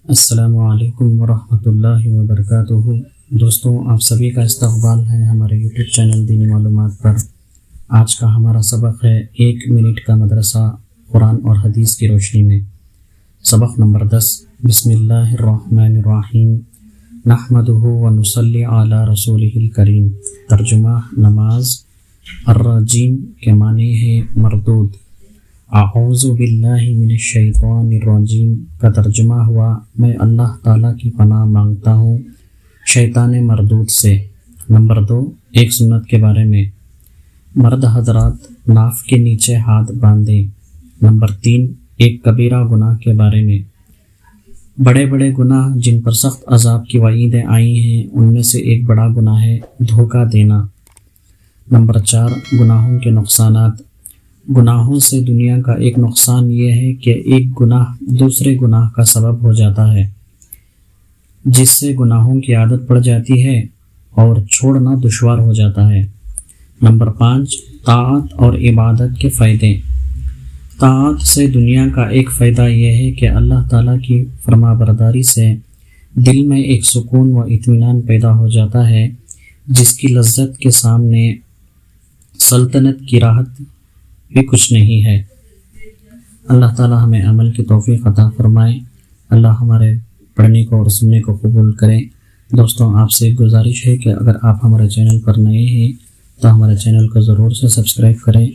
السلام علیکم ورحمۃ اللہ وبرکاتہ۔ دوستوں، آپ سبھی کا استقبال ہے ہمارے یوٹیوب چینل دینی معلومات پر۔ آج کا ہمارا سبق ہے 1 منٹ کا مدرسہ قرآن اور حدیث کی روشنی میں۔ سبق نمبر 10۔ بسم اللہ الرحمن الرحیم، نحمدہ ونصلی علی رسولہ الکریم۔ ترجمہ نماز۔ الرجیم کے معنی ہے مردود۔ اعوذ باللہ من الشیطان الرجیم کا ترجمہ ہوا میں اللہ تعالیٰ کی پناہ مانگتا ہوں شیطان مردود سے۔ نمبر 2، ایک سنت کے بارے میں۔ مرد حضرات ناف کے نیچے ہاتھ باندھیں۔ نمبر 3، ایک کبیرہ گناہ کے بارے میں۔ بڑے بڑے گناہ جن پر سخت عذاب کی وعیدیں آئی ہیں ان میں سے ایک بڑا گناہ ہے دھوکہ دینا۔ نمبر 4، گناہوں کے نقصانات۔ گناہوں سے دنیا کا ایک نقصان یہ ہے کہ ایک گناہ دوسرے گناہ کا سبب ہو جاتا ہے، جس سے گناہوں کی عادت پڑ جاتی ہے اور چھوڑنا دشوار ہو جاتا ہے۔ نمبر 5، طاعت اور عبادت کے فائدے۔ طاعت سے دنیا کا ایک فائدہ یہ ہے کہ اللہ تعالیٰ کی فرما برداری سے دل میں ایک سکون و اطمینان پیدا ہو جاتا ہے، جس کی لذت کے سامنے سلطنت کی راحت بھی کچھ نہیں ہے۔ اللہ تعالیٰ ہمیں عمل کی توفیق عطا فرمائے۔ اللہ ہمارے پڑھنے کو اور سننے کو قبول کریں۔ دوستوں، آپ سے ایک گزارش ہے کہ اگر آپ ہمارے چینل پر نئے ہیں تو ہمارے چینل کو ضرور سے سبسکرائب کریں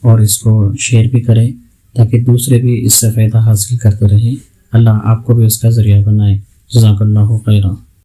اور اس کو شیئر بھی کریں تاکہ دوسرے بھی اس سے فائدہ حاصل کرتے رہیں۔ اللہ آپ کو بھی اس کا ذریعہ بنائے۔ جزاک اللہ خیرا۔